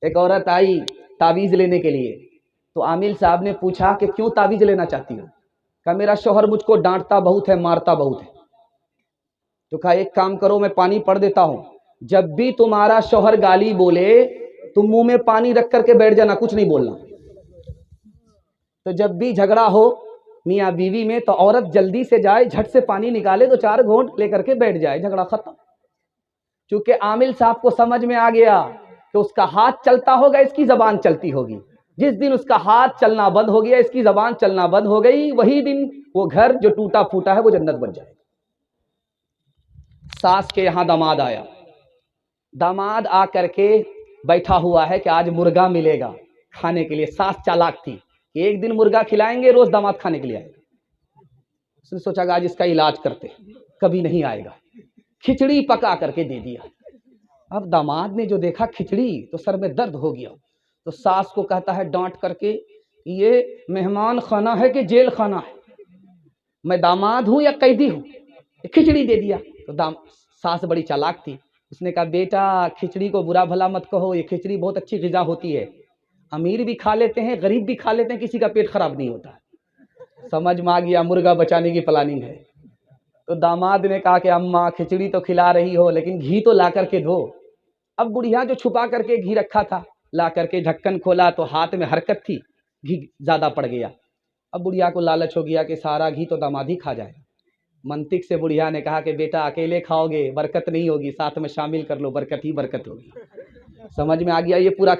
ایک عورت آئی تعویذ لینے کے لیے، تو عامل صاحب نے پوچھا کہ کیوں تعویذ لینا چاہتی ہو؟ کہا میرا شوہر مجھ کو ڈانٹتا بہت ہے، مارتا بہت ہے۔ تو کہا ایک کام کرو، میں پانی پڑھ دیتا ہوں، جب بھی تمہارا شوہر گالی بولے تم منہ میں پانی رکھ کر کے بیٹھ جانا، کچھ نہیں بولنا۔ تو جب بھی جھگڑا ہو میاں بیوی میں تو عورت جلدی سے جائے، جھٹ سے پانی نکالے، تو 4 گھونٹ لے کر کے بیٹھ جائے، جھگڑا ختم۔ چونکہ عامل صاحب کو سمجھ میں آ گیا کہ اس کا ہاتھ چلتا ہوگا، اس کی زبان چلتی ہوگی۔ جس دن اس کا ہاتھ چلنا بند ہو گیا، اس کی زبان چلنا بند ہو گئی، وہی دن وہ گھر جو ٹوٹا پھوٹا ہے وہ جنت بن جائے۔ ساس کے یہاں داماد آیا، داماد آ کر کے بیٹھا ہوا ہے کہ آج مرغا ملے گا کھانے کے لیے۔ ساس چالاک تھی کہ ایک دن مرغا کھلائیں گے، روز داماد کھانے کے لیے آئے گا۔ اس نے سوچا کہ آج اس کا علاج کرتے، کبھی نہیں آئے گا۔ کھچڑی پکا کر کے دے دیا۔ اب داماد نے جو دیکھا کھچڑی تو سر میں درد ہو گیا، تو ساس کو کہتا ہے ڈانٹ کر کے، یہ مہمان خانہ ہے کہ جیل خانہ ہے؟ میں داماد ہوں یا قیدی ہوں؟ کھچڑی دے دیا۔ تو ساس بڑی چالاک تھی، اس نے کہا بیٹا کھچڑی کو برا بھلا مت کہو، یہ کھچڑی بہت اچھی غذا ہوتی ہے، امیر بھی کھا لیتے ہیں، غریب بھی کھا لیتے ہیں، کسی کا پیٹ خراب نہیں ہوتا۔ سمجھ میں آ گیا مرغا بچانے کی پلاننگ ہے۔ تو داماد نے کہا کہ اماں کھچڑی تو کھلا رہی ہو لیکن گھی تو لا کر کے دو۔ اب بڑھیا جو چھپا کر کے گھی رکھا تھا لا کر کے ڈھکن کھولا تو ہاتھ میں حرکت تھی، گھی زیادہ پڑ گیا۔ اب بڑھیا کو لالچ ہو گیا کہ سارا گھی تو داماد ہی کھا جائے۔ منطق سے بڑھیا نے کہا کہ بیٹا اکیلے کھاؤ گے برکت نہیں ہوگی، ساتھ میں شامل کر لو، برکت ہی برکت ہوگی۔ سمجھ میں آ گیا یہ پورا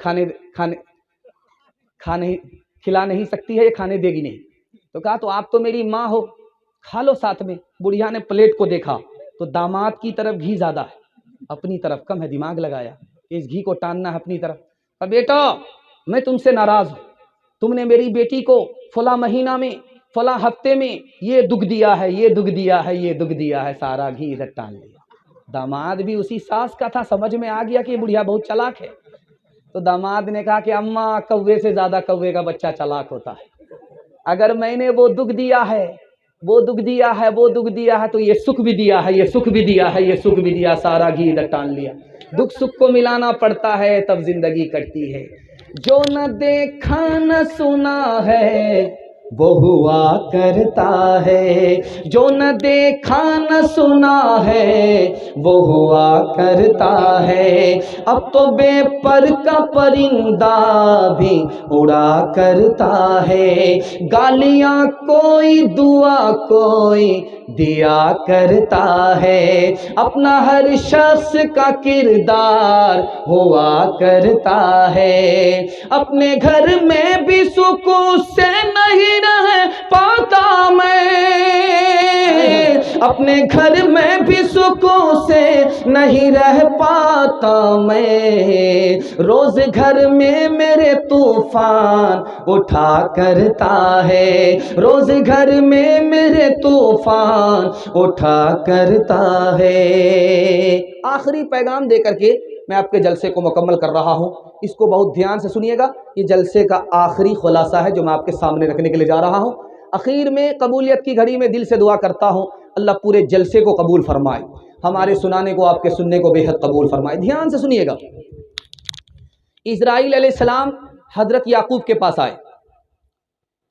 کھلا نہیں سکتی ہے، یہ کھانے دے گی نہیں۔ تو کہا تو آپ تو میری ماں ہو، کھا لو ساتھ میں۔ بڑھیا نے پلیٹ کو دیکھا تو داماد کی طرف گھی زیادہ ہے، اپنی طرف کم ہے، دماغ لگایا اس گھی کو ٹاننا ہے اپنی طرف۔ اب بیٹا میں تم سے ناراض ہوں، تم نے میری بیٹی کو فلاں مہینہ میں فلاں ہفتے میں یہ دکھ دیا ہے، یہ دکھ دیا ہے، یہ دکھ دیا ہے، سارا گھی ادھر ٹان لیا۔ داماد بھی اسی ساس کا تھا، سمجھ میں آ گیا کہ یہ بڑھیا بہت چلاک ہے۔ تو داماد نے کہا کہ اماں کوے سے زیادہ کوے کا بچہ چلاک ہوتا ہے، اگر میں نے وہ دکھ دیا ہے، وہ دکھ دیا ہے، وہ دکھ دیا ہے، تو یہ سکھ بھی دیا ہے، یہ سکھ بھی دیا ہے، یہ سکھ بھی دیا، سارا گھی ادھر ٹان لیا۔ دکھ سکھ کو ملانا پڑتا ہے تب زندگی کٹتی ہے۔ جو نہ دیکھا نہ سنا ہے وہ ہوا کرتا ہے، جو نہ دیکھا نہ سنا ہے وہ ہوا کرتا ہے، اب تو بے پر کا پرندہ بھی اڑا کرتا ہے، گالیاں کوئی دعا کوئی دیا کرتا ہے، اپنا ہر شخص کا کردار ہوا کرتا ہے، اپنے گھر میں بھی سکون سے نہیں رہ پاتا میں، اپنے گھر میں بھی سکون سے نہیں رہ پاتا میں، روز گھر میں میرے طوفان اٹھا کرتا ہے، روز گھر میں میرے طوفان اٹھا کرتا ہے۔ آخری پیغام دے کر کے میں آپ کے جلسے کو مکمل کر رہا ہوں، اس کو بہت دھیان سے سنیے گا، یہ جلسے کا آخری خلاصہ ہے جو میں آپ کے سامنے رکھنے کے لیے جا رہا ہوں۔ اخیر میں قبولیت کی گھڑی میں دل سے دعا کرتا ہوں اللہ پورے جلسے کو قبول فرمائے، ہمارے سنانے کو آپ کے سننے کو بے حد قبول فرمائے۔ دھیان سے سنیے گا۔ اسرائیل علیہ السلام حضرت یعقوب کے پاس آئے،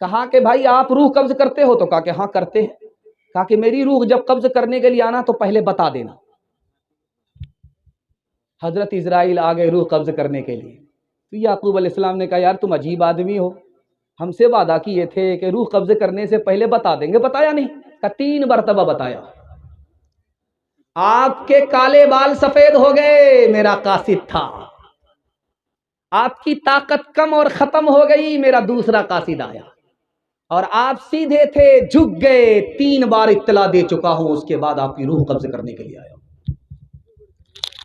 کہا کہ بھائی آپ روح قبض کرتے ہو؟ تو کہا کہ ہاں کرتے ہیں۔ کہا کہ میری روح جب قبض کرنے کے لیے آنا تو پہلے بتا دینا۔ حضرت اسرائیل آ گئے روح قبض کرنے کے لیے، تو یعقوب علیہ السلام نے کہا یار تم عجیب آدمی ہو، ہم سے وعدہ کیے تھے کہ روح قبض کرنے سے پہلے بتا دیں گے، بتایا نہیں؟ کہا 3 مرتبہ بتایا۔ آپ کے کالے بال سفید ہو گئے، میرا قاصد تھا، آپ کی طاقت کم اور ختم ہو گئی، میرا دوسرا قاصد آیا، اور آپ سیدھے تھے جھک گئے، 3 بار اطلاع دے چکا ہوں، اس کے بعد آپ کی روح قبض کرنے کے لیے آیا۔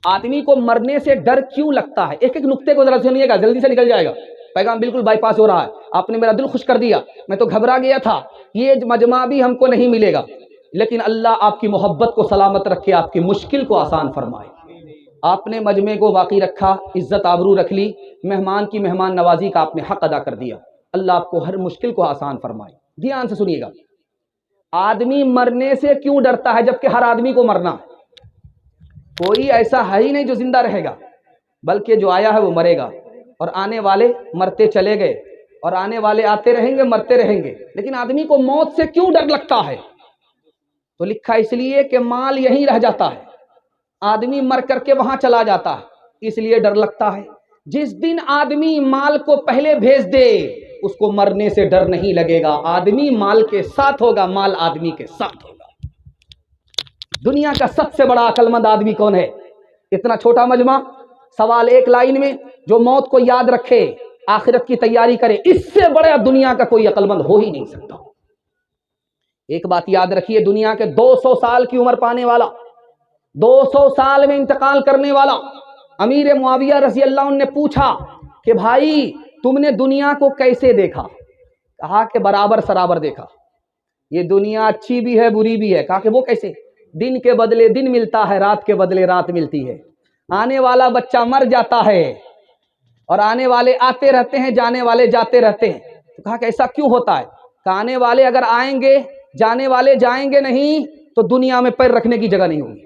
آدمی کو مرنے سے ڈر کیوں لگتا ہے؟ ایک ایک نقطے کو ذرا سنیے گا، جلدی سے نکل جائے گا، پیغام بالکل بائی پاس ہو رہا ہے۔ آپ نے میرا دل خوش کر دیا، میں تو گھبرا گیا تھا، یہ مجمع بھی ہم کو نہیں ملے گا، لیکن اللہ آپ کی محبت کو سلامت رکھے، آپ کی مشکل کو آسان فرمائے۔ آپ نے مجمع کو باقی رکھا، عزت آبرو رکھ لی، مہمان کی مہمان نوازی کا آپ نے حق ادا کر دیا، اللہ آپ کو ہر مشکل کو آسان فرمائے۔ دھیان سے سنیے گا، آدمی مرنے سے کیوں ڈرتا ہے جبکہ ہر آدمی کو مرنا ہے؟ کوئی ایسا ہے ہی نہیں جو زندہ رہے گا، بلکہ جو آیا ہے وہ مرے گا۔ اور آنے والے مرتے چلے گئے اور آنے والے آتے رہیں گے مرتے رہیں گے، لیکن آدمی کو موت سے کیوں ڈر لگتا ہے؟ تو لکھا اس لیے کہ مال یہیں رہ جاتا ہے، آدمی مر کر کے وہاں چلا جاتا ہے، اس لیے ڈر لگتا ہے۔ جس دن آدمی مال کو پہلے بھیج دے اس کو مرنے سے ڈر نہیں لگے گا، آدمی مال کے ساتھ ہوگا، مال آدمی کے ساتھ ہوگا۔ دنیا کا سب سے بڑا عقل مند آدمی کون ہے؟ اتنا چھوٹا مجمع، سوال ایک لائن میں، جو موت کو یاد رکھے، آخرت کی تیاری کرے، اس سے بڑا دنیا کا کوئی عقل مند ہو ہی نہیں سکتا۔ ایک بات یاد رکھیے، دنیا کے 200 سال کی عمر پانے والا، 200 سال میں انتقال کرنے والا امیر معاویہ رضی اللہ عنہ نے پوچھا کہ بھائی تم نے دنیا کو کیسے دیکھا؟ کہا کہ برابر سرابر دیکھا، یہ دنیا اچھی بھی ہے بری بھی ہے۔ کہا کہ وہ کیسے؟ دن کے بدلے دن ملتا ہے، رات کے بدلے رات ملتی ہے، آنے والا بچہ مر جاتا ہے اور آنے والے آتے رہتے ہیں، جانے والے جاتے رہتے ہیں۔ تو کہا کہ ایسا کیوں ہوتا ہے؟ کہ آنے والے اگر آئیں گے، جانے والے جائیں گے نہیں تو دنیا میں پیر رکھنے کی جگہ نہیں ہوگی،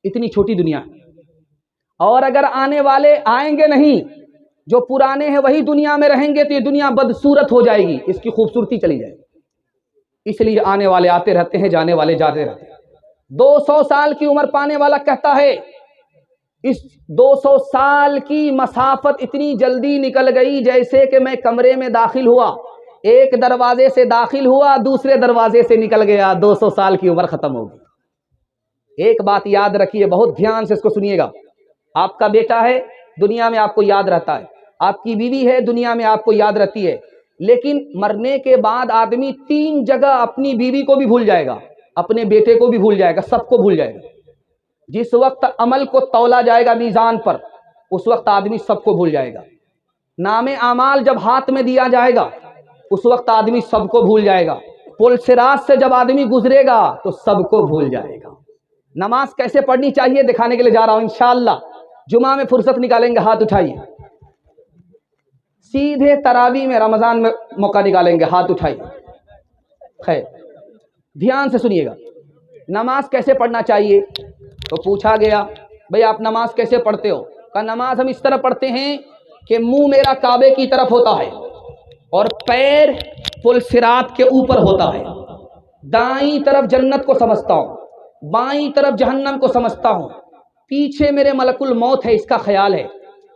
اتنی چھوٹی دنیا۔ اور اگر آنے والے آئیں گے نہیں، جو پرانے ہیں وہی دنیا میں رہیں گے تو یہ دنیا بدصورت ہو جائے گی، اس کی خوبصورتی چلی جائے گی۔ اس لیے آنے والے آتے رہتے ہیں، جانے والے جاتے رہتے ہیں۔ 200 سال کی عمر پانے والا کہتا ہے اس 200 سال کی مسافت اتنی جلدی نکل گئی جیسے کہ میں کمرے میں داخل ہوا، ایک دروازے سے داخل ہوا دوسرے دروازے سے نکل گیا، 200 سال کی عمر ختم ہوگی۔ ایک بات یاد رکھیے، بہت دھیان سے اس کو سنیے گا، آپ کا بیٹا ہے دنیا میں آپ کو یاد رہتا ہے، آپ کی بیوی ہے دنیا میں آپ کو یاد رہتی ہے، لیکن مرنے کے بعد آدمی 3 جگہ اپنی بیوی کو بھی بھول جائے گا، اپنے بیٹے کو بھی بھول جائے گا، سب کو بھول جائے گا۔ جس وقت عمل کو تولا جائے گا میزان پر، اس وقت آدمی سب کو بھول جائے گا۔ نام اعمال جب ہاتھ میں دیا جائے گا اس وقت آدمی سب کو بھول جائے گا۔ پل صراط سے جب آدمی گزرے گا تو سب کو بھول جائے گا۔ نماز کیسے پڑھنی چاہیے دکھانے کے لیے جا رہا ہوں انشاءاللہ، جمعہ میں فرصت نکالیں گے، ہاتھ اٹھائیے، سیدھے تراویح میں رمضان میں موقع نکالیں گے، ہاتھ اٹھائیے۔ خیر دھیان سے سنیے گا، نماز کیسے پڑھنا چاہیے؟ تو پوچھا گیا بھئی آپ نماز کیسے پڑھتے ہو؟ کہا نماز ہم اس طرح پڑھتے ہیں کہ منہ میرا کعبے کی طرف ہوتا ہے اور پیر پل صراط کے اوپر ہوتا ہے، دائیں طرف جنت کو سمجھتا ہوں، بائیں طرف جہنم کو سمجھتا ہوں، پیچھے میرے ملک الموت ہے اس کا خیال ہے،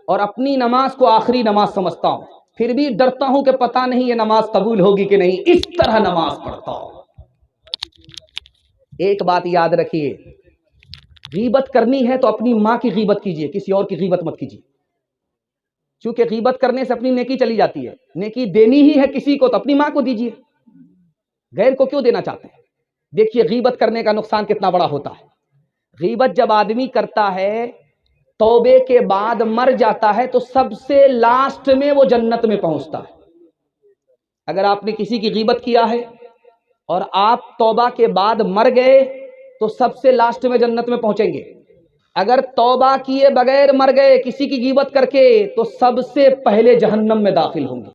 اور اپنی نماز کو آخری نماز سمجھتا ہوں، پھر بھی ڈرتا ہوں کہ پتہ نہیں یہ نماز قبول ہوگی کہ نہیں، اس طرح نماز پڑھتا ہوں۔ ایک بات یاد رکھیے، غیبت کرنی ہے تو اپنی ماں کی غیبت کیجیے، کسی اور کی غیبت مت کیجیے، چونکہ غیبت کرنے سے اپنی نیکی چلی جاتی ہے، نیکی دینی ہی ہے کسی کو تو اپنی ماں کو دیجیے، غیر کو کیوں دینا چاہتے ہیں؟ دیکھیے غیبت کرنے کا نقصان کتنا بڑا ہوتا ہے۔ غیبت جب آدمی کرتا ہے توبے کے بعد مر جاتا ہے تو سب سے لاسٹ میں وہ جنت میں پہنچتا ہے۔ اگر آپ نے کسی کی غیبت کیا ہے اور آپ توبہ کے بعد مر گئے تو سب سے لاسٹ میں جنت میں پہنچیں گے، اگر توبہ کیے بغیر مر گئے کسی کی غیبت کر کے تو سب سے پہلے جہنم میں داخل ہوں گے۔